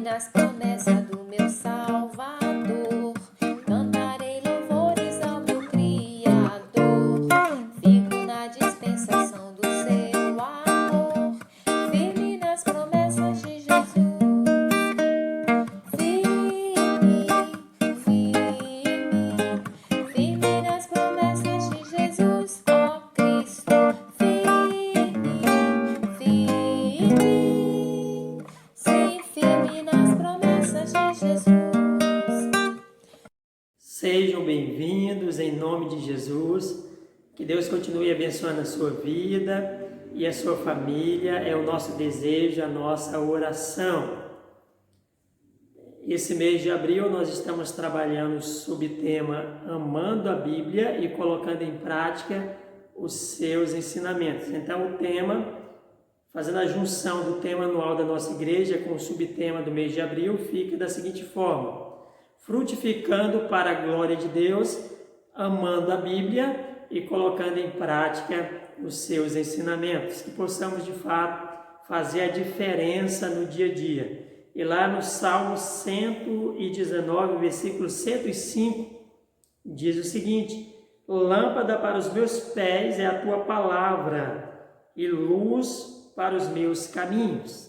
nas promessas do meu Salvador. Cantarei louvores ao meu Criador. Fico na dispensação do seu amor, firme nas promessas de Jesus. Firme, firme nas promessas de Jesus, ó Cristo. Firme, sim, firme nas promessas de Jesus. Sejam bem-vindos em nome de Jesus. Que Deus continue abençoando a sua vida e a sua família. É o nosso desejo, a nossa oração. Esse mês de abril nós estamos trabalhando sob o tema Amando a Bíblia e colocando em prática os seus ensinamentos. Então o tema, fazendo a junção do tema anual da nossa igreja com o subtema do mês de abril, fica da seguinte forma: frutificando para a glória de Deus, amando a Bíblia e colocando em prática os seus ensinamentos. Que possamos de fato fazer a diferença no dia a dia. E lá no Salmo 119, versículo 105, diz o seguinte: lâmpada para os meus pés é a tua palavra e luz para os meus caminhos.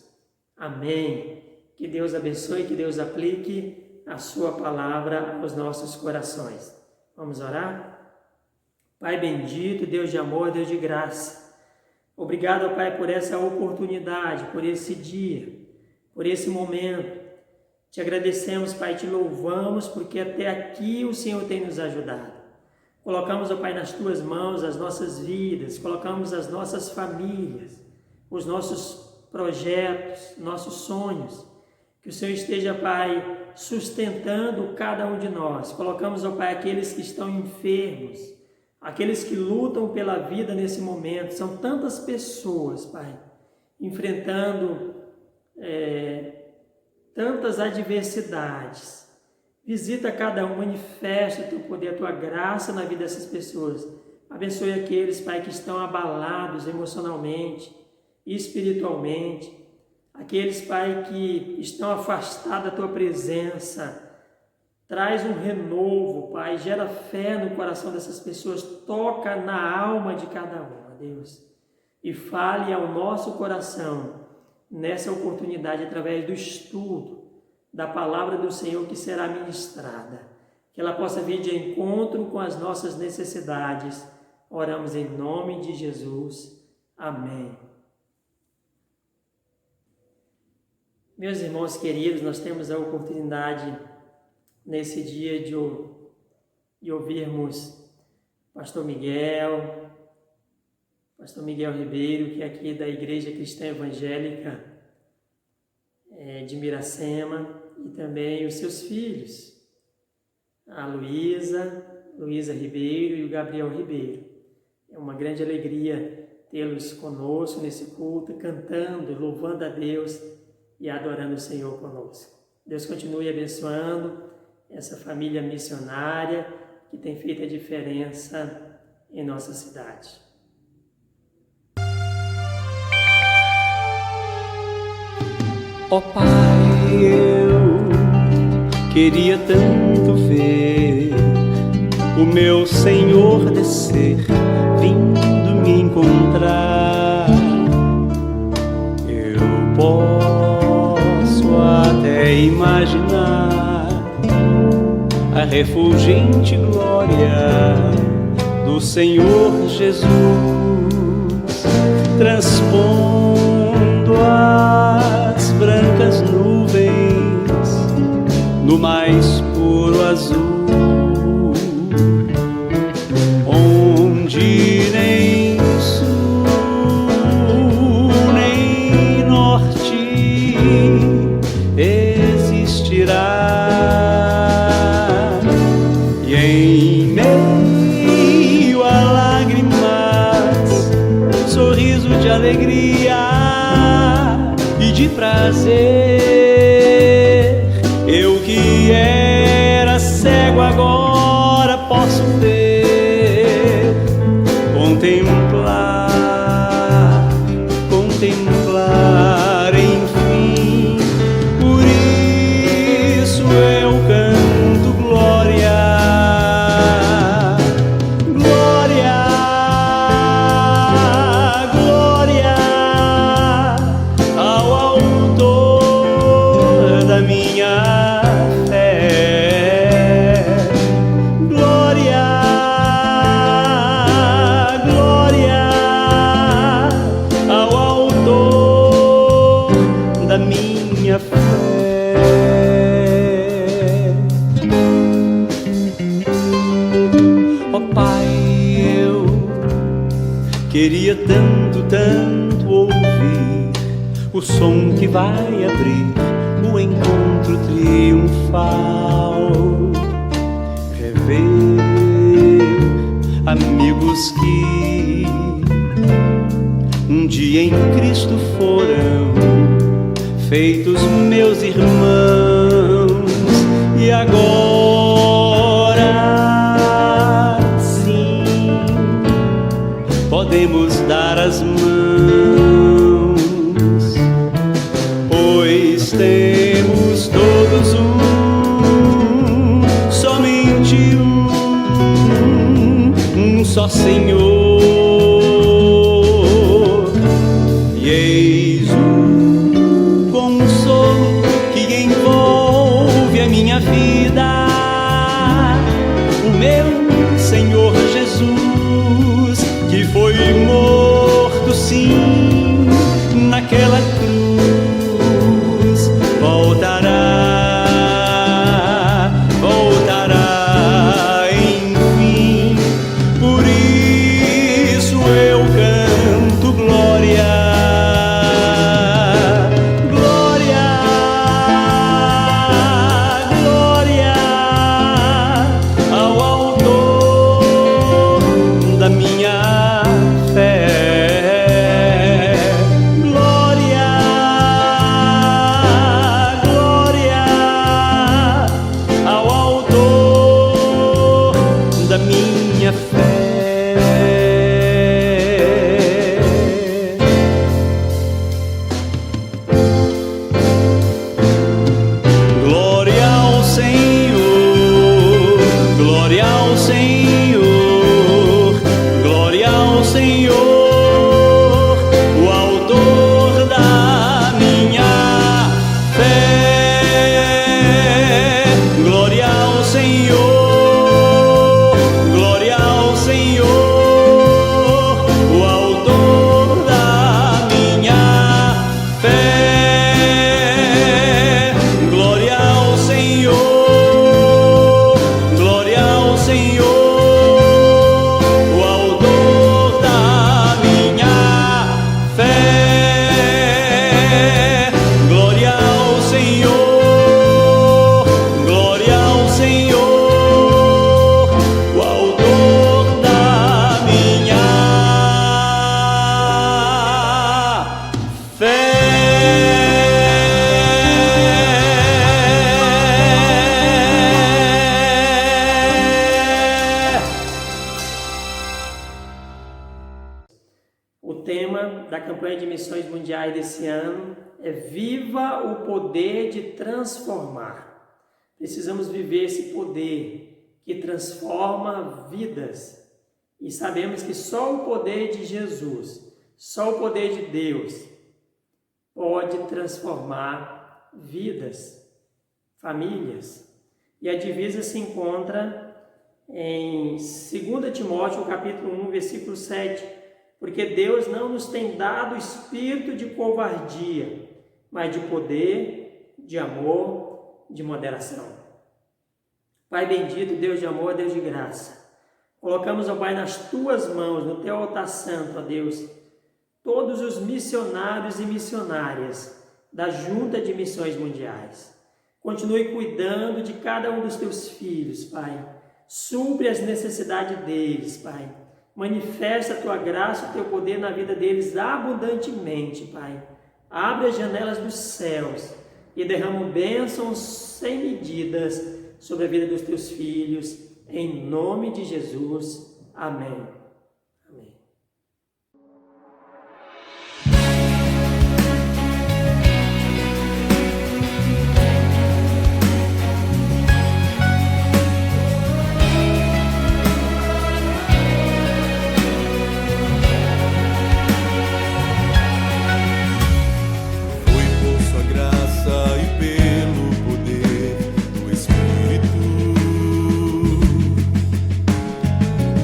Amém. Que Deus abençoe, que Deus aplique a sua palavra aos nossos corações. Vamos orar? Pai bendito, Deus de amor, Deus de graça, obrigado, Pai, por essa oportunidade, por esse dia, por esse momento. Te agradecemos, Pai, te louvamos, porque até aqui o Senhor tem nos ajudado. Colocamos, ó Pai, nas Tuas mãos as nossas vidas, colocamos as nossas famílias, os nossos projetos, nossos sonhos. Que o Senhor esteja, Pai, sustentando cada um de nós. Colocamos, ó Pai, aqueles que estão enfermos, aqueles que lutam pela vida nesse momento. São tantas pessoas, Pai, enfrentando tantas adversidades. Visita cada um, manifesta o Teu poder, a Tua graça na vida dessas pessoas. Abençoe aqueles, Pai, que estão abalados emocionalmente e espiritualmente. Aqueles, Pai, que estão afastados da Tua presença. Traz um renovo, Pai, gera fé no coração dessas pessoas, toca na alma de cada uma, Deus, e fale ao nosso coração nessa oportunidade através do estudo da palavra do Senhor que será ministrada, que ela possa vir de encontro com as nossas necessidades. Oramos em nome de Jesus. Amém. Meus irmãos queridos, nós temos a oportunidade nesse dia de ouvirmos Pastor Miguel Ribeiro, que é aqui da Igreja Cristã Evangélica de Miracema, e também os seus filhos, a Luísa Ribeiro e o Gabriel Ribeiro. É uma grande alegria tê-los conosco nesse culto, cantando, louvando a Deus e adorando o Senhor conosco. Deus continue abençoando essa família missionária que tem feito a diferença em nossa cidade. Ó Pai, eu queria tanto ver o meu Senhor descer, vindo me encontrar. Eu posso até imaginar a refulgente glória do Senhor Jesus, transpondo as brancas nuvens no mais puro azul, onde nem sul nem norte existirá. E em meio a lágrimas, sorriso de alegria e de prazer, eu que era cego agora posso ver, contemplar, enfim. Por queria tanto, tanto ouvir o som que vai abrir o encontro triunfal. Rever amigos que um dia em Cristo foram feitos meus irmãos, e agora sim podemos dar as mãos, pois temos todos somente um só Senhor. E eis o consolo que envolve a minha vida, o meu Senhor Jesus, que foi morto sim naquela cruz, voltará, voltará enfim. Por isso eu canto glória, glória, glória ao autor da minha fé. Glória, glória ao autor da minha fé. Glória ao Senhor, glória ao Senhor, glória ao Senhor, o autor da minha fé. Glória ao Senhor, glória ao Senhor, o autor da minha fé. Glória ao Senhor, glória ao Senhor, o autor da minha fé. Glória ao Senhor, glória ao Senhor, o autor da minha fé. O tema da campanha de missões mundiais desse ano é Viva o Poder de Transformar. Precisamos viver esse poder que transforma vidas. E sabemos que só o poder de Jesus, só o poder de Deus pode transformar vidas, famílias. E a divisa se encontra em 2 Timóteo, capítulo 1, versículo 7. Porque Deus não nos tem dado espírito de covardia, mas de poder, de amor, de moderação. Pai bendito, Deus de amor, Deus de graça, colocamos, ó Pai, nas Tuas mãos, no Teu altar santo, ó Deus, todos os missionários e missionárias da Junta de Missões Mundiais. Continue cuidando de cada um dos Teus filhos, Pai. Supre as necessidades deles, Pai. Manifesta a Tua graça, o Teu poder na vida deles abundantemente, Pai. Abre as janelas dos céus e derrama bênçãos sem medidas sobre a vida dos Teus filhos, em nome de Jesus. Amém. Amém.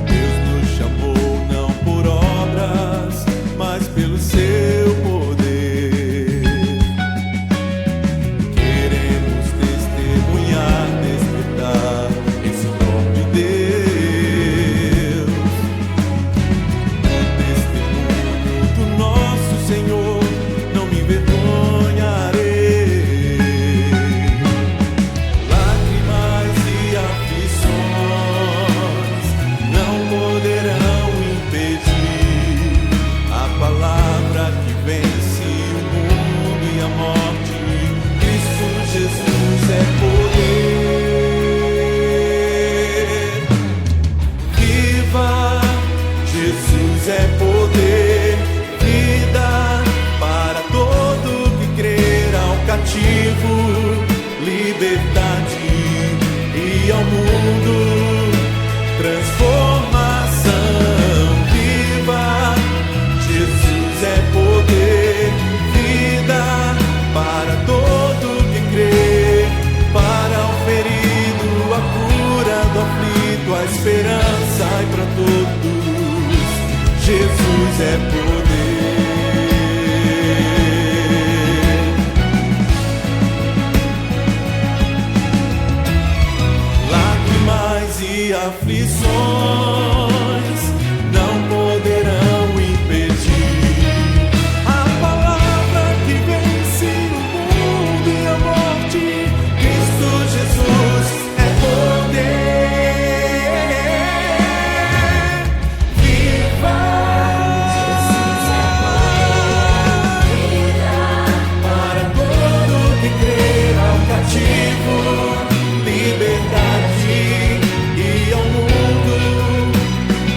Deus nos chamou mundo, transformação viva. Jesus é poder, vida para todo que crê, para o ferido, a cura do aflito, a esperança e para todos. Jesus é poder. Lágrimas e aflições não poderão impedir a palavra que vence o mundo e a morte. Cristo Jesus é poder. Viva! Jesus é poder. Para todo que crer, ao cativo, liberdade. E ao mundo,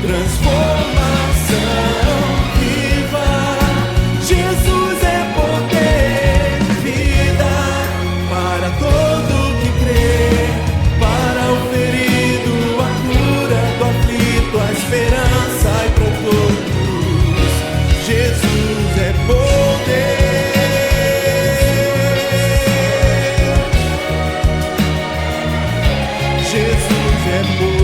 transformação viva. Jesus é poder, vida para todo que crê, para o ferido, a cura do aflito, a esperança e para todos. Jesus é poder. Jesus é poder.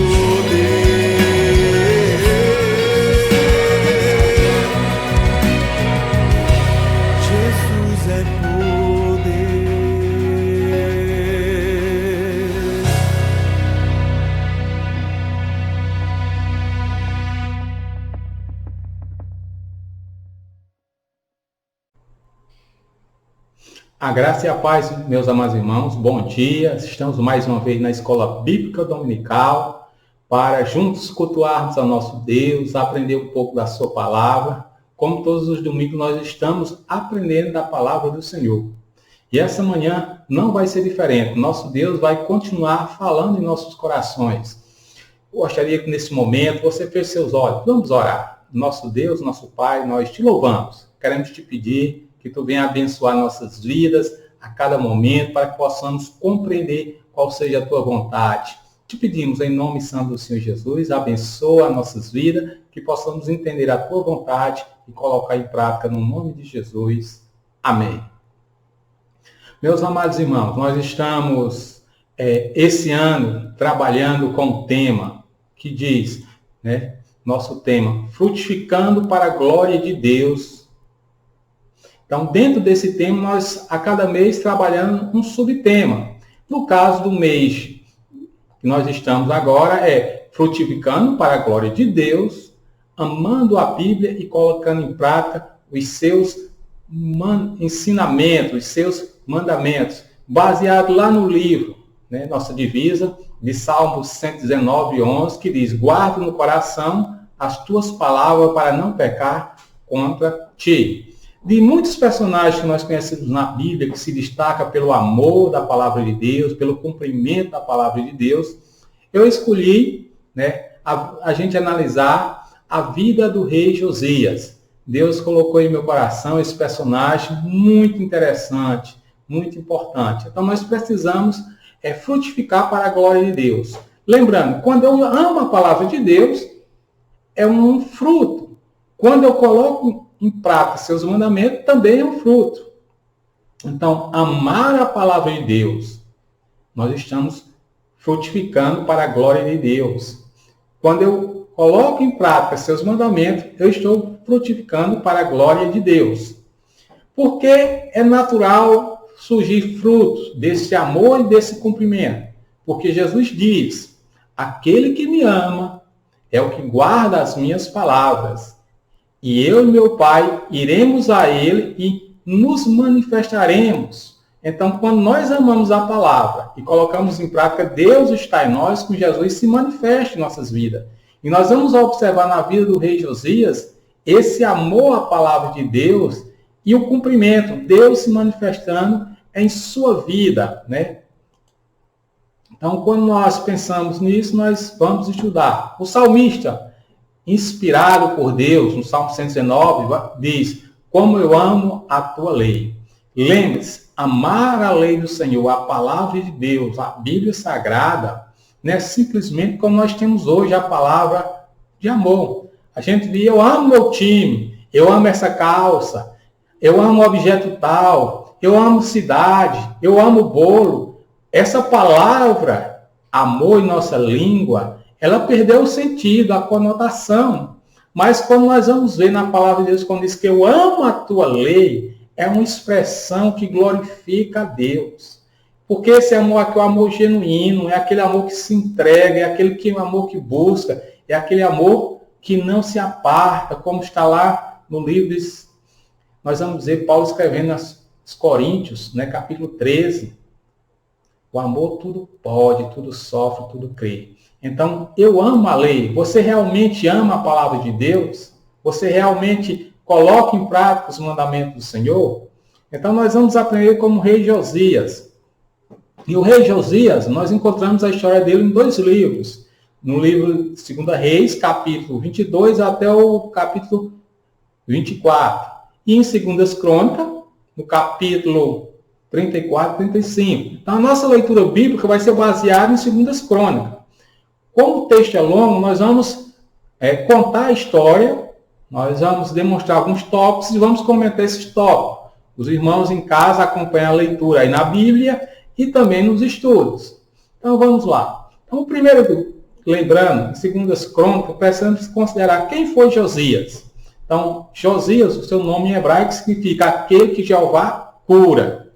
Jesus é poder. A graça e a paz, meus amados irmãos, bom dia. Estamos mais uma vez na Escola Bíblica Dominical para juntos cultuarmos ao nosso Deus, aprender um pouco da sua palavra. Como todos os domingos, nós estamos aprendendo da palavra do Senhor. E essa manhã não vai ser diferente. Nosso Deus vai continuar falando em nossos corações. Eu gostaria que nesse momento você feche seus olhos. Vamos orar. Nosso Deus, nosso Pai, nós te louvamos. Queremos te pedir que tu venha abençoar nossas vidas a cada momento, para que possamos compreender qual seja a tua vontade. Te pedimos em nome santo do Senhor Jesus, abençoa nossas vidas, que possamos entender a tua vontade e colocar em prática no nome de Jesus. Amém. Meus amados irmãos, nós estamos esse ano trabalhando com um tema que diz, nosso tema, frutificando para a glória de Deus. Então, dentro desse tema, nós, a cada mês, trabalhando um subtema. No caso do mês que nós estamos agora, é frutificando para a glória de Deus, amando a Bíblia e colocando em prática os seus ensinamentos, os seus mandamentos, baseado lá no livro, nossa divisa, de Salmos 119, 11, que diz, guarda no coração as tuas palavras para não pecar contra ti. De muitos personagens que nós conhecemos na Bíblia, que se destaca pelo amor da palavra de Deus, pelo cumprimento da palavra de Deus, eu escolhi a gente analisar a vida do rei Josias. Deus colocou em meu coração esse personagem muito interessante, muito importante. Então nós precisamos frutificar para a glória de Deus. Lembrando, quando eu amo a palavra de Deus, é um fruto. Quando eu coloco em prática seus mandamentos, também é um fruto. Então, amar a palavra de Deus, nós estamos frutificando para a glória de Deus. Quando eu coloco em prática seus mandamentos, eu estou frutificando para a glória de Deus. Porque é natural surgir frutos desse amor e desse cumprimento. Porque Jesus diz, aquele que me ama é o que guarda as minhas palavras. E eu e meu Pai iremos a Ele e nos manifestaremos. Então, quando nós amamos a palavra e colocamos em prática, Deus está em nós, com Jesus se manifesta em nossas vidas. E nós vamos observar na vida do rei Josias esse amor à palavra de Deus e o cumprimento, Deus se manifestando em sua vida, Então, quando nós pensamos nisso, nós vamos estudar. O salmista, inspirado por Deus, no Salmo 119, diz, como eu amo a tua lei. Lembre-se, amar a lei do Senhor, a palavra de Deus, a Bíblia Sagrada, não é simplesmente como nós temos hoje a palavra de amor. A gente diz, eu amo meu time, eu amo essa calça, eu amo objeto tal, eu amo cidade, eu amo bolo. Essa palavra, amor em nossa língua, ela perdeu o sentido, a conotação. Mas quando nós vamos ver na palavra de Deus, quando diz que eu amo a tua lei, é uma expressão que glorifica a Deus. Porque esse amor aqui é o amor genuíno, é aquele amor que se entrega, é aquele amor que busca, é aquele amor que não se aparta, como está lá no livro, nós vamos dizer, Paulo escrevendo aos Coríntios, né, capítulo 13. O amor tudo pode, tudo sofre, tudo crê. Então, eu amo a lei. Você realmente ama a palavra de Deus? Você realmente coloca em prática os mandamentos do Senhor? Então, nós vamos aprender como o rei Josias. E o rei Josias, nós encontramos a história dele em 2 livros. No livro 2 Reis, capítulo 22 até o capítulo 24. E em 2 Crônicas, no capítulo 34 e 35. Então, a nossa leitura bíblica vai ser baseada em 2 Crônicas. Como o texto é longo, nós vamos contar a história, nós vamos demonstrar alguns tópicos e vamos comentar esses tópicos. Os irmãos em casa acompanham a leitura aí na Bíblia e também nos estudos. Então, vamos lá. Então, primeiro, lembrando, em 2 Crônicas, precisamos considerar quem foi Josias. Então, Josias, o seu nome em hebraico significa aquele que Jeová cura.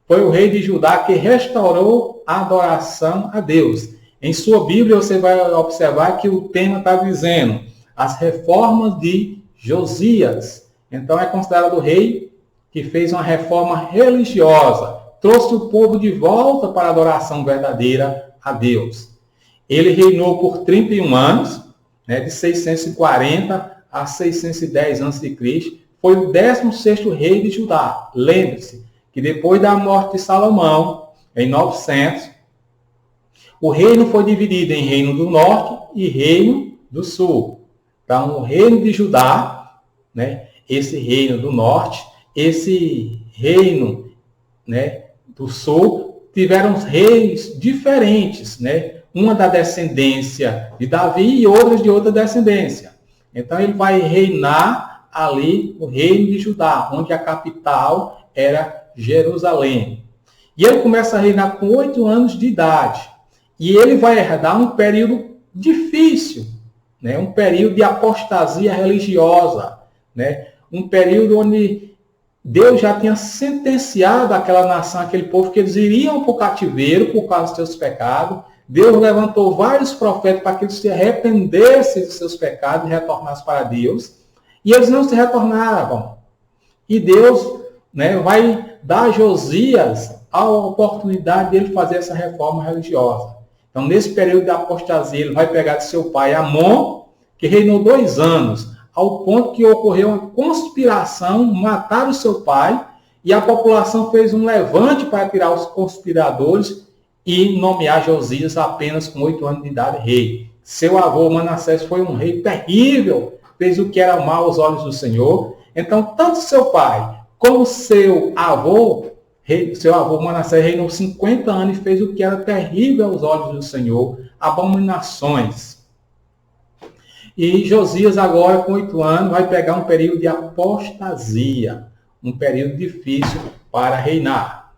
Foi o rei de Judá que restaurou a adoração a Deus. Em sua Bíblia, você vai observar que o tema está dizendo as reformas de Josias. Então, é considerado o rei que fez uma reforma religiosa, trouxe o povo de volta para a adoração verdadeira a Deus. Ele reinou por 31 anos, né, de 640 a 610 a.C., foi o 16º rei de Judá. Lembre-se que depois da morte de Salomão, em 900, o reino foi dividido em reino do norte e reino do sul. Então, o reino de Judá, né, esse reino do norte, esse reino, né, do sul, tiveram reis diferentes, né? Uma da descendência de Davi e outras de outra descendência. Então, ele vai reinar ali o reino de Judá, onde a capital era Jerusalém. E ele começa a reinar com 8 anos de idade. E ele vai herdar um período difícil, né? Um período de apostasia religiosa, né? Um período onde Deus já tinha sentenciado aquela nação, aquele povo, que eles iriam para o cativeiro por causa dos seus pecados. Deus levantou vários profetas para que eles se arrependessem dos seus pecados e retornassem para Deus. E eles não se retornavam. E Deus, né, vai dar a Josias a oportunidade de ele fazer essa reforma religiosa. Então, nesse período de apostasia, ele vai pegar de seu pai Amon, que reinou 2 anos, ao ponto que ocorreu uma conspiração, mataram o seu pai, e a população fez um levante para tirar os conspiradores e nomear Josias apenas com 8 anos de idade rei. Seu avô Manassés foi um rei terrível, fez o que era mal aos olhos do Senhor. Então, tanto seu pai como seu avô Manassés reinou 50 anos e fez o que era terrível aos olhos do Senhor, abominações. E Josias agora, com 8 anos, vai pegar um período de apostasia, um período difícil para reinar.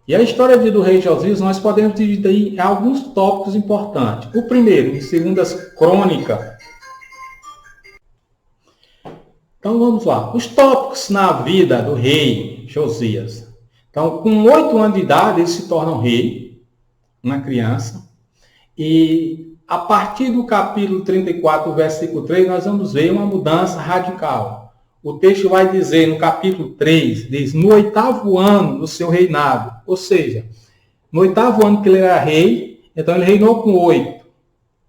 E a história do rei Josias, nós podemos dividir em alguns tópicos importantes. O primeiro, em 2 Crônicas. Então vamos lá. Os tópicos na vida do rei Josias. Então, com 8 anos de idade, ele se torna um rei, uma criança. E a partir do capítulo 34, versículo 3, nós vamos ver uma mudança radical. O texto vai dizer, no capítulo 3, diz, no 8º ano do seu reinado. Ou seja, no 8º ano que ele era rei, então ele reinou com 8.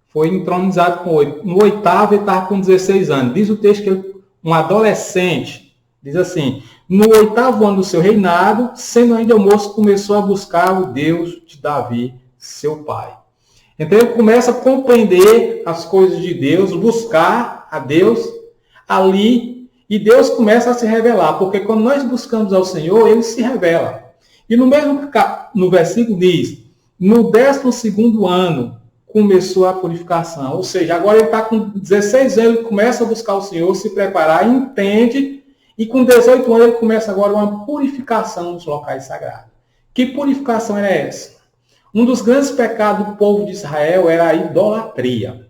Foi entronizado com 8. No 8º ele estava com 16 anos. Diz o texto que ele, um adolescente, diz assim, no 8º ano do seu reinado, sendo ainda moço, começou a buscar o Deus de Davi, seu pai. Então ele começa a compreender as coisas de Deus, buscar a Deus ali, e Deus começa a se revelar, porque quando nós buscamos ao Senhor, ele se revela. E no versículo diz, No 12º ano, começou a purificação. Ou seja, agora ele está com 16 anos, ele começa a buscar o Senhor, se preparar, entende, e com 18 anos ele começa agora uma purificação nos locais sagrados. Que purificação era essa? Um dos grandes pecados do povo de Israel era a idolatria.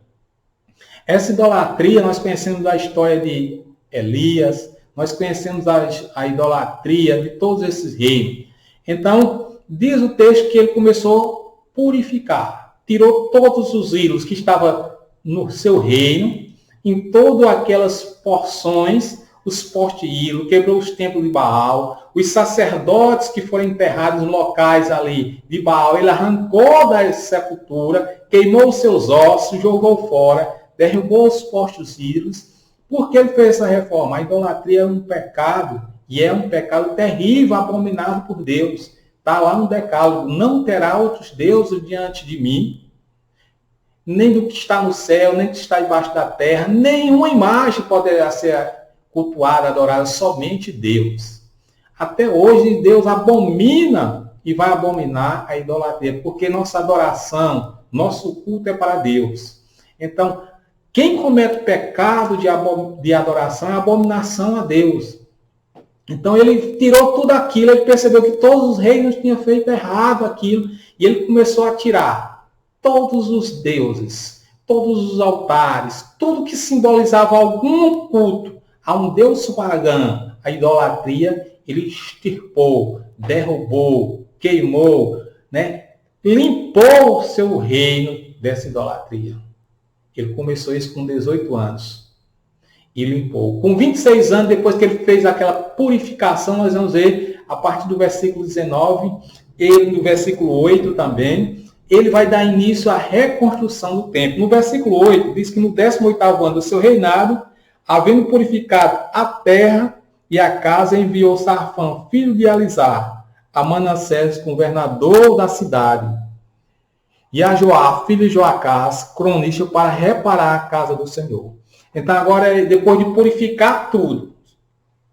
Essa idolatria, nós conhecemos da história de Elias, nós conhecemos a idolatria de todos esses reinos. Então, diz o texto que ele começou a purificar, tirou todos os ídolos que estavam no seu reino, em todas aquelas porções, os postes de ídolo, quebrou os templos de Baal, os sacerdotes que foram enterrados em locais ali de Baal, ele arrancou da sepultura, queimou os seus ossos, jogou fora, derrubou os postes ídolos. Por que ele fez essa reforma? A idolatria é um pecado, e é um pecado terrível, abominado por Deus. Está lá no Decálogo: não terá outros deuses diante de mim, nem do que está no céu, nem do que está debaixo da terra, nenhuma imagem poderá ser cultuada, adorada, somente Deus. Até hoje Deus abomina e vai abominar a idolatria, porque nossa adoração, nosso culto é para Deus. Então, quem comete pecado de adoração é abominação a Deus. Então ele tirou tudo aquilo, ele percebeu que todos os reinos tinham feito errado aquilo, e ele começou a tirar todos os deuses, todos os altares, tudo que simbolizava algum culto a um deus pagão, a idolatria, ele extirpou, derrubou, queimou, limpou o seu reino dessa idolatria. Ele começou isso com 18 anos. E limpou. Com 26 anos, depois que ele fez aquela purificação, nós vamos ver, a partir do versículo 19, ele no versículo 8 também, ele vai dar início à reconstrução do templo. No versículo 8, diz que no 18º ano do seu reinado, havendo purificado a terra e a casa, enviou Sarfã, filho de Alisar, a Manassés, governador da cidade, e a Joá, filho de Joacás, cronista, para reparar a casa do Senhor. Então agora, depois de purificar tudo,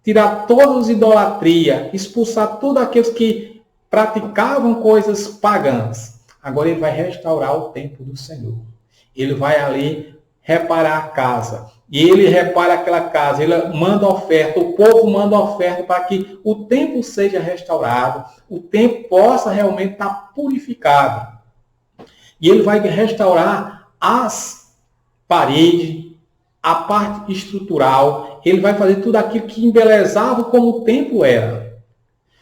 tirar todas as idolatrias, expulsar todos aqueles que praticavam coisas pagãs, agora ele vai restaurar o templo do Senhor. Ele vai ali reparar a casa. E ele repara aquela casa, ele manda oferta, o povo manda oferta para que o templo seja restaurado, o templo possa realmente estar purificado. E ele vai restaurar as paredes, a parte estrutural, ele vai fazer tudo aquilo que embelezava como o templo era.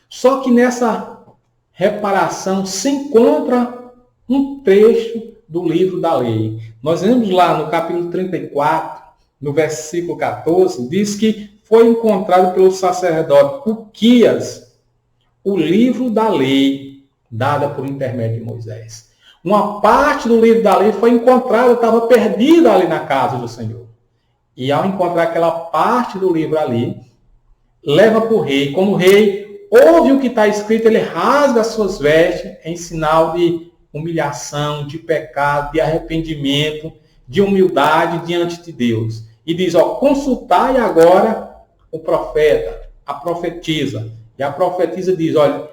Só que nessa reparação se encontra um trecho do livro da lei. Nós vemos lá no capítulo 34, no versículo 14, diz que foi encontrado pelo sacerdote Uquias o livro da lei, dada por intermédio de Moisés. Uma parte do livro da lei foi encontrada, estava perdida ali na casa do Senhor. E ao encontrar aquela parte do livro ali, leva para o rei. Quando o rei ouve o que está escrito, ele rasga as suas vestes em sinal de humilhação, de pecado, de arrependimento, de humildade diante de Deus. E diz, consultai agora o profeta, a profetisa. E a profetisa diz, olha,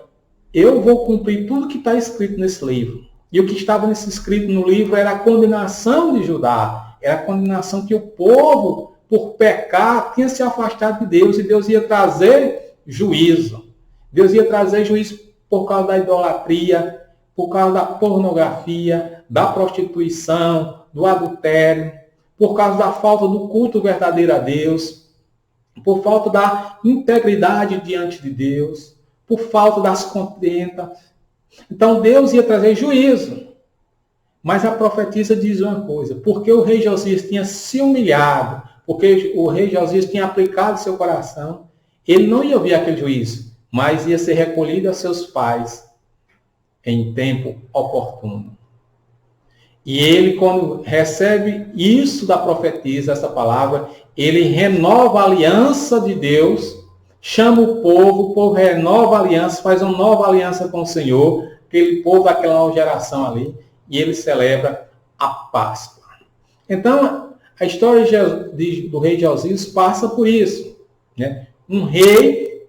eu vou cumprir tudo que está escrito nesse livro. E o que estava escrito no livro era a condenação de Judá. Era a condenação que o povo, por pecar, tinha se afastado de Deus. E Deus ia trazer juízo. Deus ia trazer juízo por causa da idolatria, por causa da pornografia, da prostituição, do adultério, por causa da falta do culto verdadeiro a Deus, por falta da integridade diante de Deus, por falta das contentas. Então Deus ia trazer juízo. Mas a profetisa diz uma coisa, porque o rei Josias tinha se humilhado, porque o rei Josias tinha aplicado seu coração, ele não ia ouvir aquele juízo, mas ia ser recolhido a seus pais em tempo oportuno. E ele, quando recebe isso da profetisa, essa palavra, ele renova a aliança de Deus, chama o povo renova a aliança, faz uma nova aliança com o Senhor, aquele povo daquela nova geração ali, e ele celebra a Páscoa. Então, a história do rei Josias passa por isso. Um rei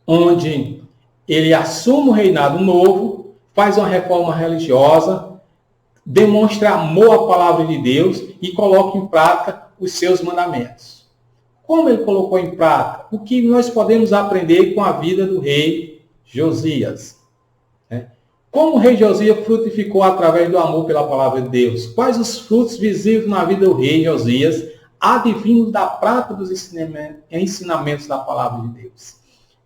onde ele assume um reinado novo, faz uma reforma religiosa, demonstra amor à palavra de Deus e coloca em prática os seus mandamentos. Como ele colocou em prática? O que nós podemos aprender com a vida do rei Josias? Como o rei Josias frutificou através do amor pela palavra de Deus? Quais os frutos visíveis na vida do rei Josias, advindos da prática dos ensinamentos da palavra de Deus?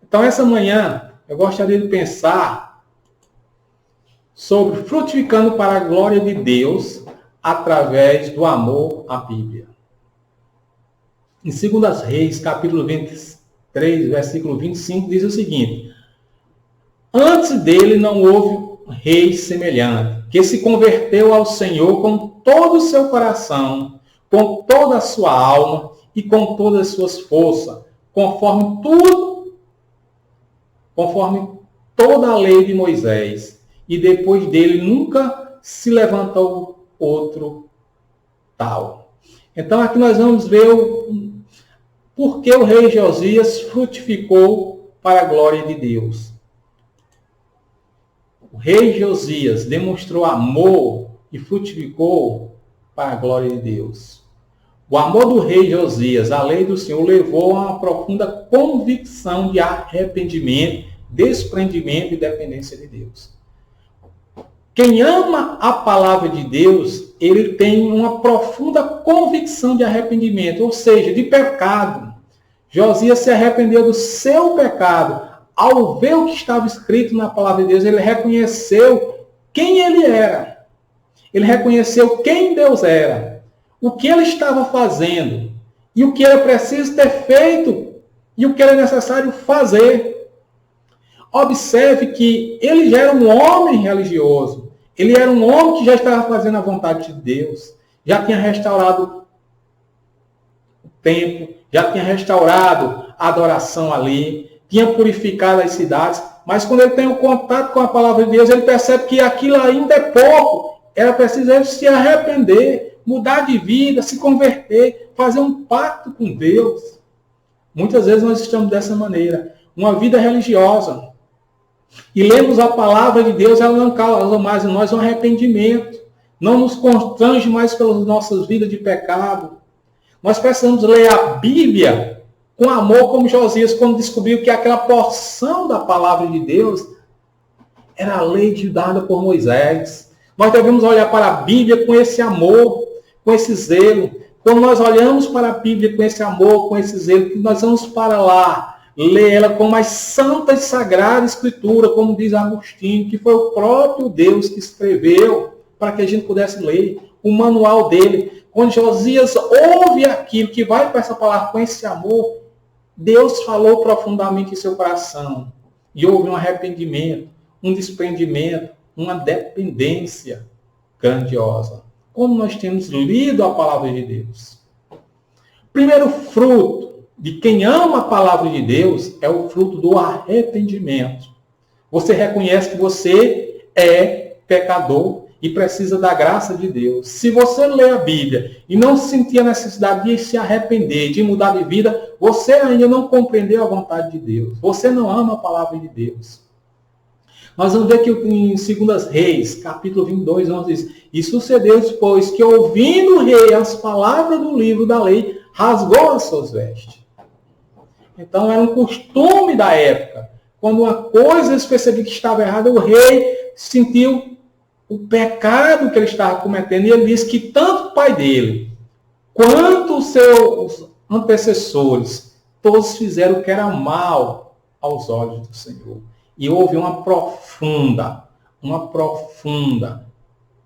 Então, essa manhã, eu gostaria de pensar sobre frutificando para a glória de Deus através do amor à Bíblia. Em 2 Reis, capítulo 23, versículo 25, diz o seguinte: antes dele não houve rei semelhante, que se converteu ao Senhor com todo o seu coração, com toda a sua alma e com todas as suas forças, conforme toda a lei de Moisés. E depois dele nunca se levantou outro tal. Então aqui nós vamos ver por que o rei Josias frutificou para a glória de Deus. O rei Josias demonstrou amor e frutificou para a glória de Deus. O amor do rei Josias, a lei do Senhor, levou a uma profunda convicção de arrependimento, desprendimento e dependência de Deus. Quem ama a palavra de Deus, ele tem uma profunda convicção de arrependimento, ou seja, de pecado. Josias se arrependeu do seu pecado. Ao ver o que estava escrito na palavra de Deus, ele reconheceu quem ele era. Ele reconheceu quem Deus era, o que ele estava fazendo, e o que era preciso ter feito, e o que era necessário fazer. Observe que ele já era um homem religioso. Ele era um homem que já estava fazendo a vontade de Deus. Já tinha restaurado o templo, já tinha restaurado a adoração ali, tinha purificado as cidades. Mas quando ele tem o contato com a palavra de Deus, ele percebe que aquilo ainda é pouco. Era preciso ele se arrepender, mudar de vida, se converter, fazer um pacto com Deus. Muitas vezes nós estamos dessa maneira. Uma vida religiosa. E lemos a palavra de Deus, ela não causa mais em nós um arrependimento. Não nos constrange mais pelas nossas vidas de pecado. Nós precisamos ler a Bíblia com amor, como Josias, quando descobriu que aquela porção da palavra de Deus era a lei dada por Moisés. Nós devemos olhar para a Bíblia com esse amor, com esse zelo. Quando nós olhamos para a Bíblia com esse amor, com esse zelo, nós vamos para lá, ler ela como a santa e sagrada Escritura, como diz Agostinho, que foi o próprio Deus que escreveu para que a gente pudesse ler o manual dele. Quando Josias ouve aquilo, que vai para essa palavra com esse amor, Deus falou profundamente em seu coração. E houve um arrependimento, um desprendimento, uma dependência grandiosa. Como nós temos lido a palavra de Deus. Primeiro fruto de quem ama a palavra de Deus é o fruto do arrependimento. Você reconhece que você é pecador e precisa da graça de Deus. Se você lê a Bíblia e não sentir a necessidade de se arrepender, de mudar de vida, você ainda não compreendeu a vontade de Deus. Você não ama a palavra de Deus. Nós vamos ver que em 2 Reis, capítulo 22, 11 diz: e sucedeu depois que, ouvindo o rei as palavras do livro da lei, rasgou as suas vestes. Então era um costume da época. Quando uma coisa eles percebiam que estava errada, o rei sentiu o pecado que ele estava cometendo. E ele disse que tanto o pai dele, quanto os seus antecessores, todos fizeram o que era mal aos olhos do Senhor. E houve uma profunda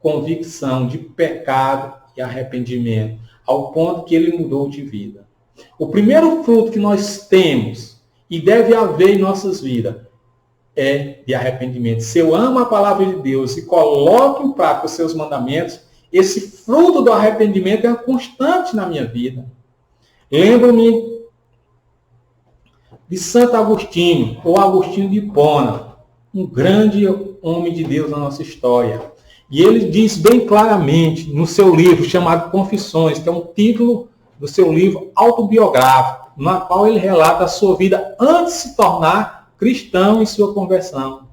convicção de pecado e arrependimento, ao ponto que ele mudou de vida. O primeiro fruto que nós temos e deve haver em nossas vidas é de arrependimento. Se eu amo a palavra de Deus e coloco em prática os seus mandamentos, esse fruto do arrependimento é constante na minha vida. Lembro-me de Santo Agostinho, ou Agostinho de Hipona, um grande homem de Deus na nossa história. E ele diz bem claramente no seu livro chamado Confissões, que é um título do seu livro autobiográfico, na qual ele relata a sua vida antes de se tornar cristão em sua conversão.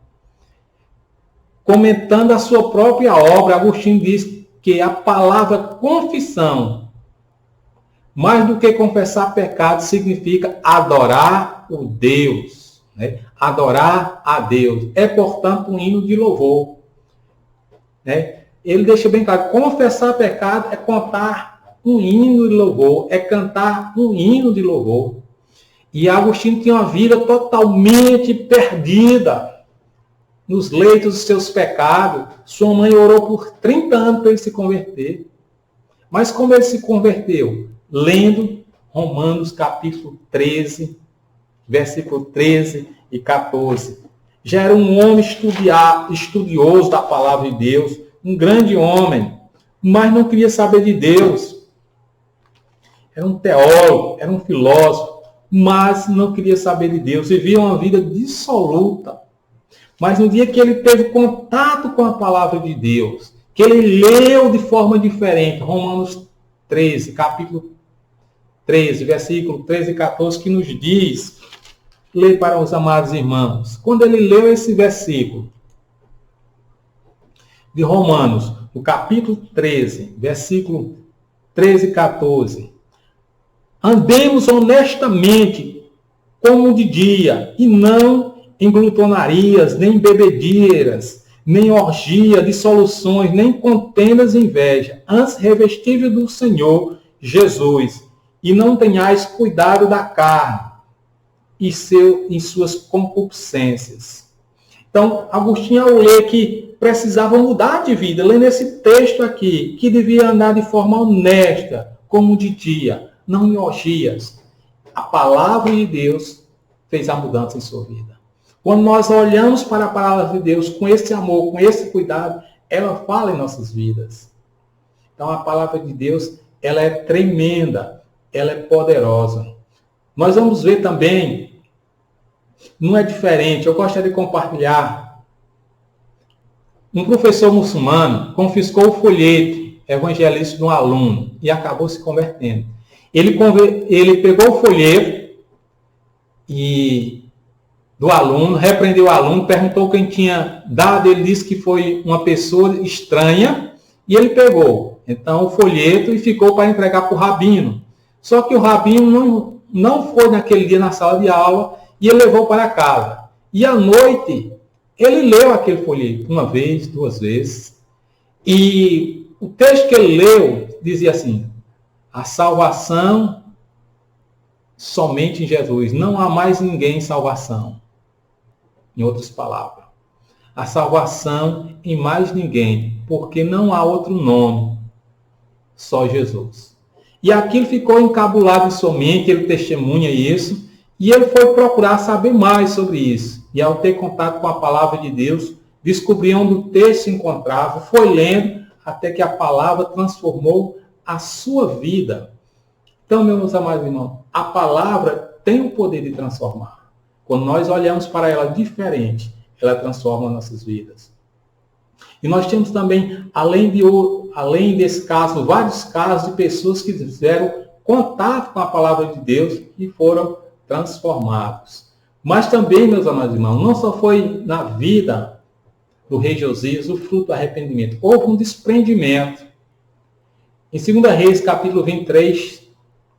comentando a sua própria obra, Agostinho diz que a palavra confissão, mais do que confessar pecado, significa adorar o Deus, né? Adorar a Deus. É, portanto, um hino de louvor, né? Ele deixa bem claro, confessar pecado é contar um hino de louvor, é cantar um hino de louvor. E Agostinho tinha uma vida totalmente perdida nos leitos dos seus pecados. Sua mãe orou por 30 anos para ele se converter. Mas como ele se converteu? Lendo Romanos capítulo 13, versículo 13 e 14. Já era um homem estudioso da palavra de Deus, um grande homem, mas não queria saber de Deus. Era um teólogo, era um filósofo, mas não queria saber de Deus. Vivia uma vida dissoluta. Mas no dia que ele teve contato com a palavra de Deus, que ele leu de forma diferente, Romanos 13, capítulo 13, versículo 13 e 14, que nos diz, lê para os amados irmãos, quando ele leu esse versículo de Romanos, no capítulo 13, versículo 13 e 14, andemos honestamente como de dia, e não em glutonarias, nem bebedeiras, nem orgia, dissoluções, nem contendas e inveja, antes revestível do Senhor Jesus, e não tenhais cuidado da carne e em suas concupiscências. Então, Agostinho, ao ler que precisava mudar de vida, lendo esse texto aqui, que devia andar de forma honesta, como de dia, não em orgias, a palavra de Deus fez a mudança em sua vida. Quando nós olhamos para a palavra de Deus com esse amor, com esse cuidado, ela fala em nossas vidas. Então, a palavra de Deus, ela é tremenda, ela é poderosa. Nós vamos ver também, não é diferente, eu gostaria de compartilhar. Um professor muçulmano confiscou o folheto evangelístico de um aluno e acabou se convertendo. Ele pegou o folheto do aluno, repreendeu o aluno, perguntou quem tinha dado, ele disse que foi uma pessoa estranha, e ele pegou, então, o folheto e ficou para entregar para o rabino. Só que o rabino não foi naquele dia na sala de aula, e ele levou para casa. E à noite, ele leu aquele folheto, uma vez, duas vezes, e o texto que ele leu dizia assim, a salvação somente em Jesus, não há mais ninguém em salvação. Em outras palavras, a salvação em mais ninguém, porque não há outro nome, só Jesus. E aquilo ficou encabulado em sua mente, ele testemunha isso, e ele foi procurar saber mais sobre isso. E ao ter contato com a palavra de Deus, descobriu onde o texto se encontrava, foi lendo, até que a palavra transformou a sua vida. Então, meus amados irmãos, a palavra tem o poder de transformar. Quando nós olhamos para ela diferente, ela transforma nossas vidas. E nós temos também, além desse caso, vários casos de pessoas que fizeram contato com a palavra de Deus e foram transformados. Mas também, meus amados irmãos, não só foi na vida do rei Josias o fruto do arrependimento. Houve um desprendimento. Em 2 Reis, capítulo 23,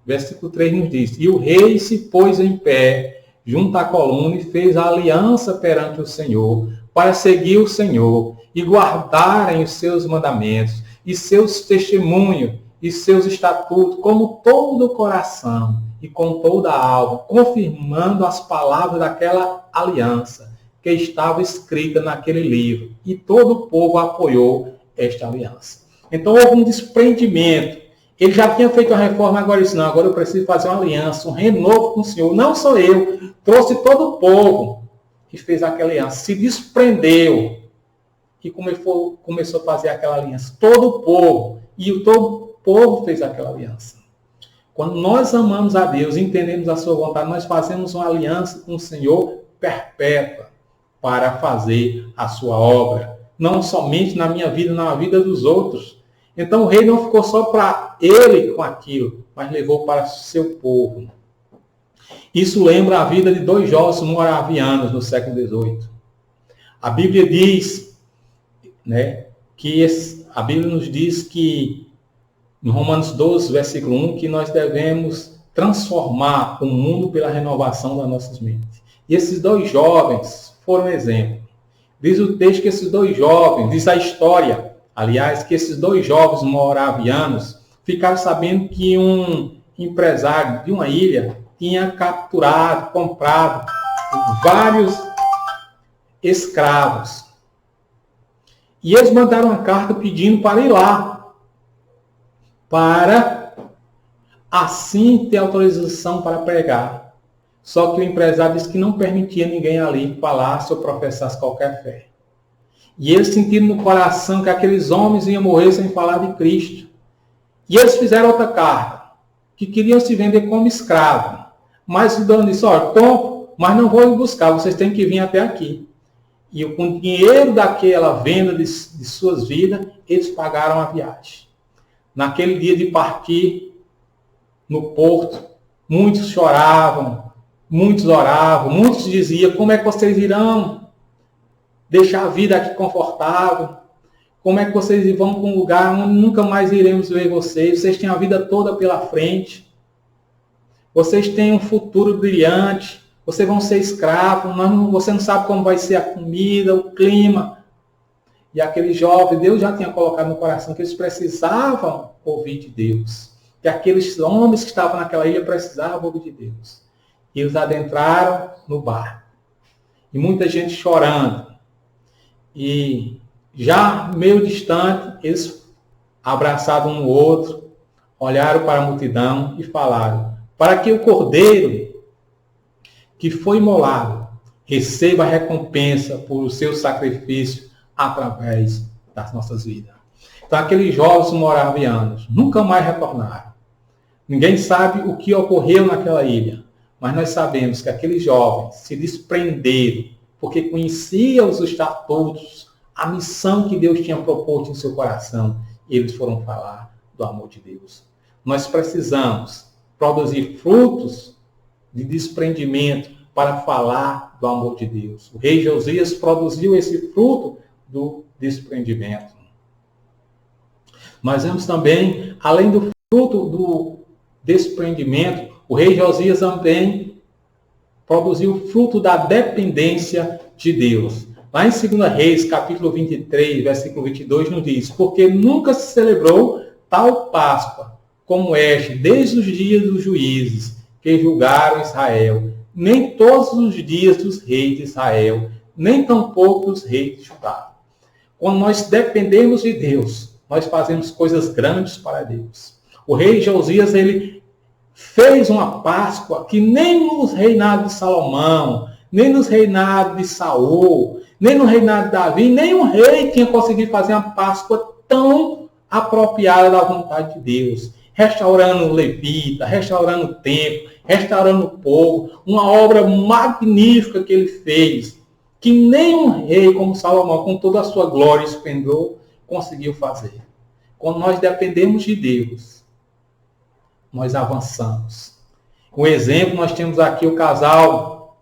versículo 3 nos diz, e o rei se pôs em pé junto à coluna e fez a aliança perante o Senhor, para seguir o Senhor e guardarem os seus mandamentos e seus testemunhos e seus estatutos, como todo o coração e com toda a alma, confirmando as palavras daquela aliança que estava escrita naquele livro. E todo o povo apoiou esta aliança. Então houve um desprendimento. Ele já tinha feito a reforma, agora disse, não, agora eu preciso fazer uma aliança, um renovo com o Senhor. Não sou eu, trouxe todo o povo que fez aquela aliança, se desprendeu e começou a fazer aquela aliança. Todo o povo, e todo o povo fez aquela aliança. Quando nós amamos a Deus, entendemos a sua vontade, nós fazemos uma aliança com o Senhor perpétua para fazer a sua obra. Não somente na minha vida, na vida dos outros. Então o rei não ficou só para ele com aquilo, mas levou para seu povo. Isso lembra a vida de 2 jovens moravianos no século XVIII. A Bíblia diz né, que a Bíblia nos diz que, em Romanos 12, versículo 1, que nós devemos transformar o mundo pela renovação das nossas mentes. E esses dois jovens foram exemplo. Diz o texto que esses dois jovens, diz a história, aliás, que esses dois jovens moravianos ficaram sabendo que um empresário de uma ilha tinha capturado, comprado vários escravos. E eles mandaram uma carta pedindo para ir lá, para assim ter autorização para pregar. Só que o empresário disse que não permitia ninguém ali falasse ou professasse qualquer fé. E eles sentiram no coração que aqueles homens iam morrer sem falar de Cristo. E eles fizeram outra carta, que queriam se vender como escravo. Mas o dono disse, olha, compro, mas não vou buscar, vocês têm que vir até aqui. E com o dinheiro daquela venda de suas vidas, eles pagaram a viagem. Naquele dia de partir no porto, muitos choravam, muitos oravam, muitos diziam, como é que vocês irão deixar a vida aqui confortável? Como é que vocês vão para um lugar onde nunca mais iremos ver vocês? Vocês têm a vida toda pela frente. Vocês têm um futuro brilhante. Vocês vão ser escravos. Você não sabe como vai ser a comida, o clima. E aquele jovem, Deus já tinha colocado no coração que eles precisavam ouvir de Deus. Que aqueles homens que estavam naquela ilha precisavam ouvir de Deus. E eles adentraram no barco. E muita gente chorando. E já meio distante, eles abraçaram um no outro, olharam para a multidão e falaram, para que o cordeiro que foi imolado receba a recompensa por o seu sacrifício através das nossas vidas. Então aqueles jovens moravianos nunca mais retornaram. Ninguém sabe o que ocorreu naquela ilha, mas nós sabemos que aqueles jovens se desprenderam porque conheciam os estatutos, a missão que Deus tinha proposto em seu coração, e eles foram falar do amor de Deus. Nós precisamos produzir frutos de desprendimento para falar do amor de Deus. O rei Josias produziu esse fruto do desprendimento. Nós vemos também, além do fruto do desprendimento, o rei Josias também produziu o fruto da dependência de Deus. Lá em 2 Reis, capítulo 23, versículo 22, nos diz, porque nunca se celebrou tal Páscoa como esta, desde os dias dos juízes que julgaram Israel, nem todos os dias dos reis de Israel, nem tampouco dos reis de Judá. Quando nós dependemos de Deus, nós fazemos coisas grandes para Deus. O rei Josias, ele fez uma Páscoa que nem nos reinados de Salomão, nem nos reinados de Saul, nem no reinado de Davi, nenhum rei tinha conseguido fazer uma Páscoa tão apropriada da vontade de Deus. Restaurando o levita, restaurando o templo, restaurando o povo. Uma obra magnífica que ele fez, que nenhum rei como Salomão, com toda a sua glória e esplendor, conseguiu fazer. Quando nós dependemos de Deus, nós avançamos. Um exemplo, nós temos aqui o casal,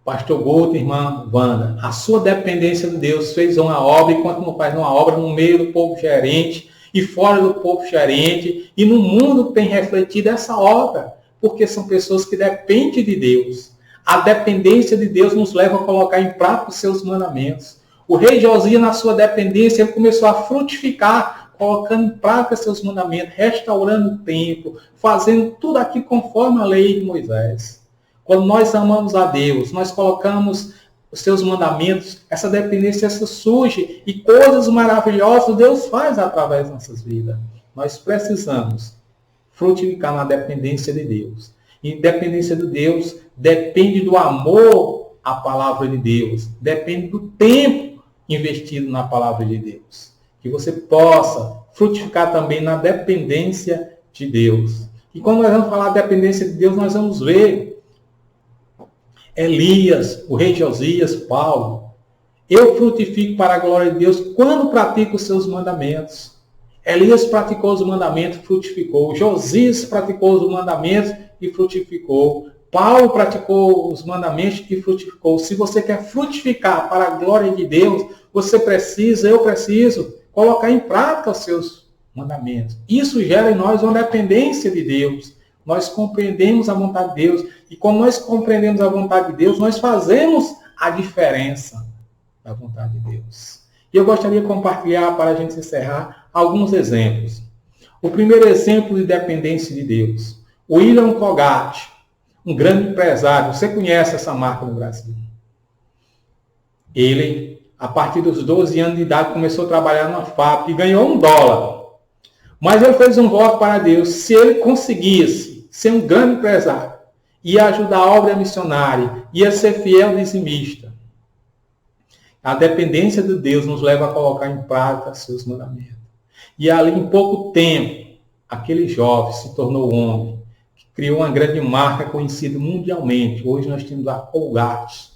Pastor Guto e irmã Wanda. A sua dependência de Deus fez uma obra, e quando faz uma obra no meio do povo gerente e fora do povo gerente, e no mundo tem refletido essa obra, porque são pessoas que dependem de Deus. A dependência de Deus nos leva a colocar em prática os seus mandamentos. O rei Josias, na sua dependência, ele começou a frutificar, colocando em prática seus mandamentos, restaurando o templo, fazendo tudo aquilo conforme a lei de Moisés. Quando nós amamos a Deus, nós colocamos os seus mandamentos, essa dependência surge e coisas maravilhosas Deus faz através das nossas vidas. Nós precisamos frutificar na dependência de Deus. E dependência de Deus depende do amor à palavra de Deus, depende do tempo investido na palavra de Deus. Que você possa frutificar também na dependência de Deus. E quando nós vamos falar de dependência de Deus, nós vamos ver Elias, o rei Josias, Paulo. Eu frutifico para a glória de Deus quando pratico os seus mandamentos. Elias praticou os mandamentos, frutificou. Josias praticou os mandamentos e frutificou. Paulo praticou os mandamentos e frutificou. Se você quer frutificar para a glória de Deus, você precisa, eu preciso, colocar em prática os seus mandamentos. Isso gera em nós uma dependência de Deus. Nós compreendemos a vontade de Deus. E quando nós compreendemos a vontade de Deus, nós fazemos a diferença da vontade de Deus. E eu gostaria de compartilhar, para a gente encerrar, alguns exemplos. O primeiro exemplo de dependência de Deus. William Colgate, um grande empresário. Você conhece essa marca no Brasil. Ele, a partir dos 12 anos de idade, começou a trabalhar numa fábrica e ganhou $1. Mas ele fez um voto para Deus. Se ele conseguisse ser um grande empresário, ia ajudar a obra missionária, ia ser fiel dizimista. A dependência de Deus nos leva a colocar em prática seus mandamentos. E ali, em pouco tempo, aquele jovem se tornou homem, que criou uma grande marca conhecida mundialmente. Hoje nós temos a Colgate.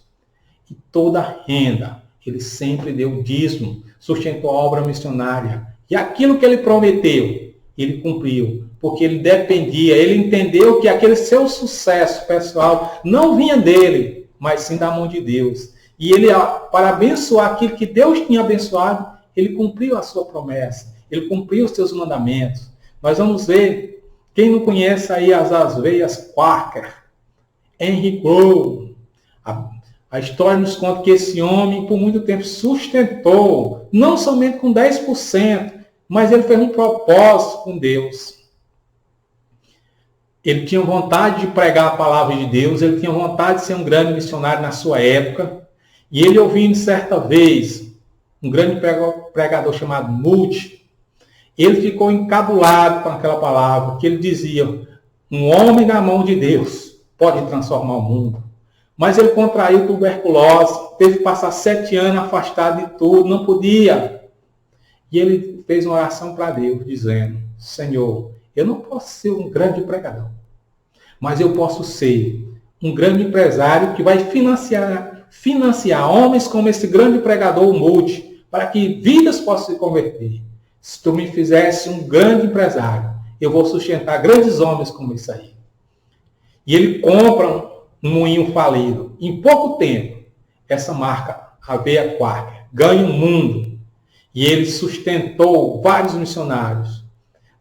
E toda a renda, ele sempre deu dízimo, sustentou a obra missionária. E aquilo que ele prometeu, ele cumpriu. Porque ele dependia, ele entendeu que aquele seu sucesso pessoal não vinha dele, mas sim da mão de Deus. E ele, para abençoar aquilo que Deus tinha abençoado, ele cumpriu a sua promessa. Ele cumpriu os seus mandamentos. Nós vamos ver, quem não conhece aí as veias Quaker, Henry Grow, a história nos conta que esse homem, por muito tempo, sustentou, não somente com 10%, mas ele fez um propósito com Deus. Ele tinha vontade de pregar a palavra de Deus, ele tinha vontade de ser um grande missionário na sua época, e ele ouvindo certa vez um grande pregador chamado Moody, ele ficou encabulado com aquela palavra, que ele dizia, um homem na mão de Deus pode transformar o mundo. Mas ele contraiu tuberculose, teve que passar 7 anos afastado de tudo, não podia. E ele fez uma oração para Deus, dizendo, Senhor, eu não posso ser um grande pregador, mas eu posso ser um grande empresário que vai financiar homens como esse grande pregador Moody, para que vidas possam se converter. Se tu me fizesse um grande empresário, eu vou sustentar grandes homens como isso aí. E ele compra um moinho falido. Em pouco tempo, essa marca, a Veia Quaker, ganha o mundo. E ele sustentou vários missionários.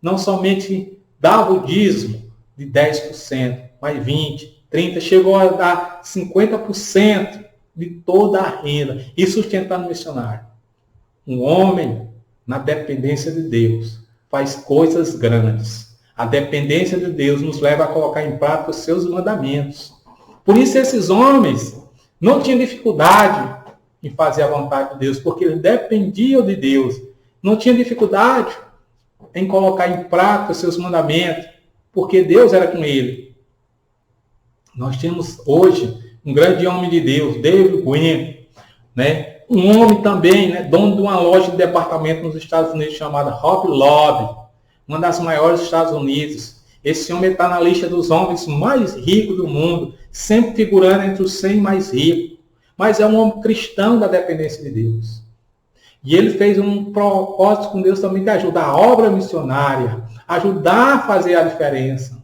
Não somente dava o dízimo de 10%, mas 20%, 30%, chegou a dar 50% de toda a renda e sustentando o missionário. Um homem na dependência de Deus faz coisas grandes. A dependência de Deus nos leva a colocar em prática os seus mandamentos. Por isso esses homens não tinham dificuldade em fazer a vontade de Deus, porque eles dependiam de Deus. Não tinham dificuldade em colocar em prática os seus mandamentos, porque Deus era com ele. Nós temos hoje um grande homem de Deus, David Gwynn, né? Um homem também, né, dono de uma loja de departamento nos Estados Unidos chamada Hobby Lobby, uma das maiores dos Estados Unidos. Esse homem está na lista dos homens mais ricos do mundo, sempre figurando entre os 100 mais ricos. Mas é um homem cristão da dependência de Deus. E ele fez um propósito com Deus também de ajudar a obra missionária, ajudar a fazer a diferença.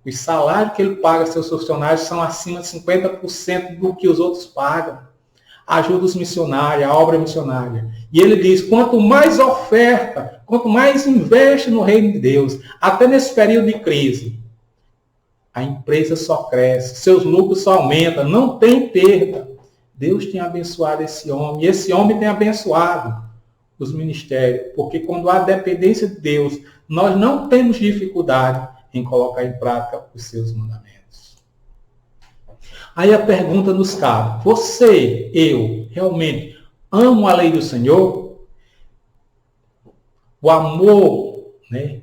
Os salários que ele paga aos seus funcionários são acima de 50% do que os outros pagam. Ajuda os missionários, a obra missionária. E ele diz, quanto mais oferta, quanto mais investe no reino de Deus, até nesse período de crise, a empresa só cresce, seus lucros só aumentam, não tem perda. Deus tem abençoado esse homem, e esse homem tem abençoado os ministérios, porque quando há dependência de Deus, nós não temos dificuldade em colocar em prática os seus mandamentos. Aí a pergunta nos cabe, você, eu, realmente amo a lei do Senhor? O amor, né,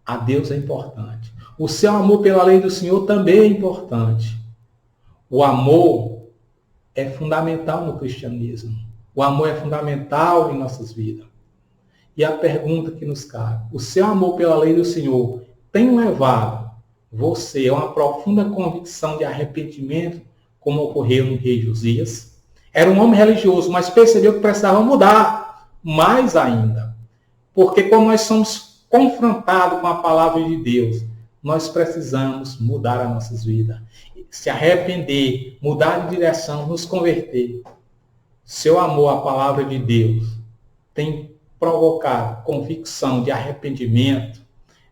a Deus é importante. O seu amor pela lei do Senhor também é importante. O amor é fundamental no cristianismo. O amor é fundamental em nossas vidas. E a pergunta que nos cabe, o seu amor pela lei do Senhor tem levado você a uma profunda convicção de arrependimento, como ocorreu no rei Josias? Era um homem religioso, mas percebeu que precisava mudar mais ainda. Porque quando nós somos confrontados com a palavra de Deus, nós precisamos mudar as nossas vidas. Se arrepender, mudar de direção, nos converter. Seu amor à palavra de Deus tem provocado convicção de arrependimento,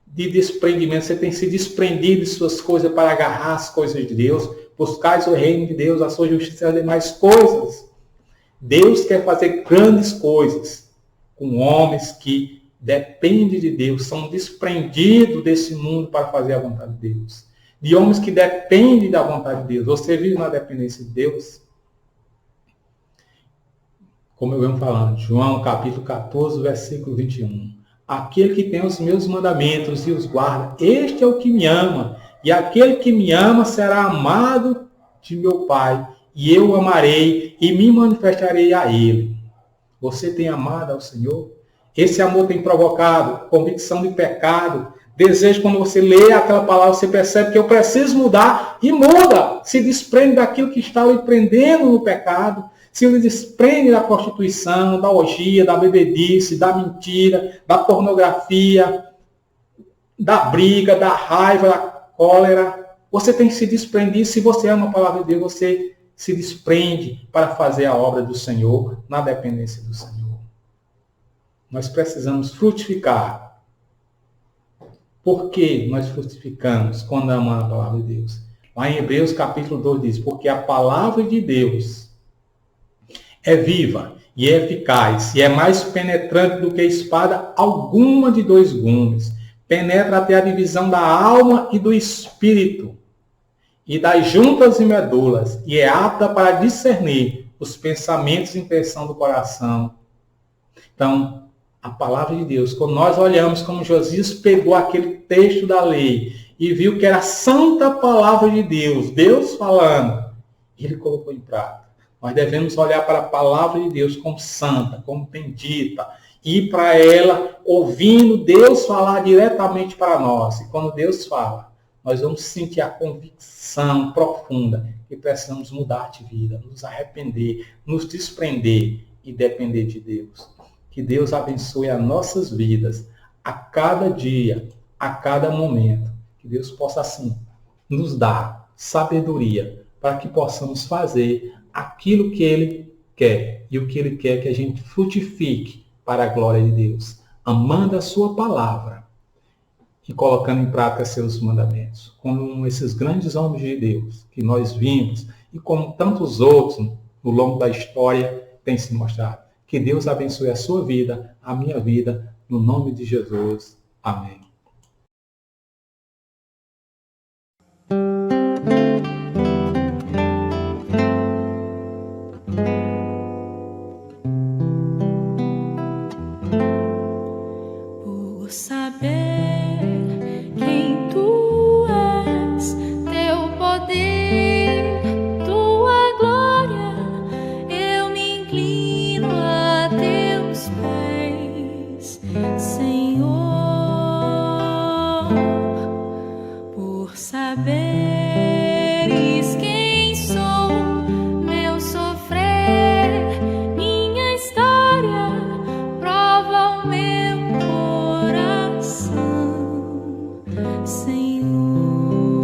de desprendimento. Você tem se desprendido de suas coisas para agarrar as coisas de Deus. Buscais o reino de Deus, a sua justiça e as demais coisas. Deus quer fazer grandes coisas com homens que dependem de Deus, são desprendidos desse mundo para fazer a vontade de Deus. De homens que dependem da vontade de Deus. Você vive na dependência de Deus? Como eu venho falando, João capítulo 14, versículo 21. Aquele que tem os meus mandamentos e os guarda, este é o que me ama. E aquele que me ama será amado de meu Pai. E eu o amarei e me manifestarei a ele. Você tem amado ao Senhor? Esse amor tem provocado convicção de pecado. Desejo, quando você lê aquela palavra, você percebe que eu preciso mudar e muda. Se desprende daquilo que está lhe prendendo no pecado. Se lhe desprende da prostituição, da orgia, da bebedice, da mentira, da pornografia, da briga, da raiva, da cólera. Você tem que se desprender. Se você ama a palavra de Deus, você se desprende para fazer a obra do Senhor na dependência do Senhor. Nós precisamos frutificar. Por que nós frutificamos quando amamos a palavra de Deus? Lá em Hebreus capítulo 2 diz, porque a palavra de Deus é viva e é eficaz e é mais penetrante do que a espada alguma de 2 gumes. Penetra até a divisão da alma e do espírito e das juntas e medulas e é apta para discernir os pensamentos e intenção do coração. Então, a palavra de Deus, quando nós olhamos como Josias pegou aquele texto da lei e viu que era a santa palavra de Deus, Deus falando, ele colocou em prática. Nós devemos olhar para a palavra de Deus como santa, como bendita, e ir para ela ouvindo Deus falar diretamente para nós. E quando Deus fala, nós vamos sentir a convicção profunda que precisamos mudar de vida, nos arrepender, nos desprender e depender de Deus. Que Deus abençoe as nossas vidas a cada dia, a cada momento. Que Deus possa, assim, nos dar sabedoria para que possamos fazer aquilo que Ele quer. E o que Ele quer é que a gente frutifique para a glória de Deus, amando a sua palavra e colocando em prática seus mandamentos. Como esses grandes homens de Deus que nós vimos e como tantos outros no longo da história têm se mostrado. Que Deus abençoe a sua vida, a minha vida, no nome de Jesus. Amém. Por saber quem tu és, teu poder, tua glória, eu me inclino a teus pés, Senhor. Por saberes quem sou, meu sofrer, minha história, prova o meu coração, Senhor.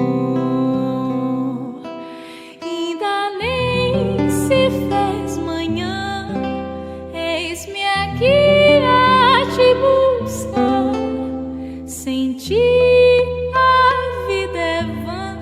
Ainda nem se fez manhã, eis-me aqui a te buscar. Sem ti a vida é vã,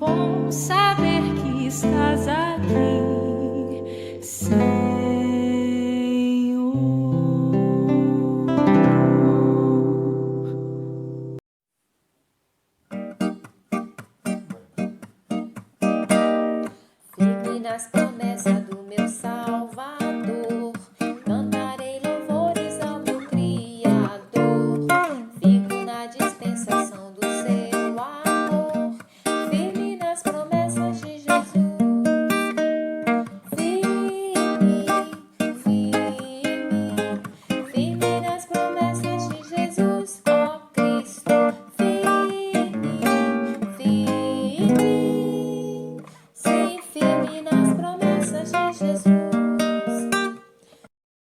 bom saber que estás aqui, Senhor. Firme nas promessas do meu Salvador.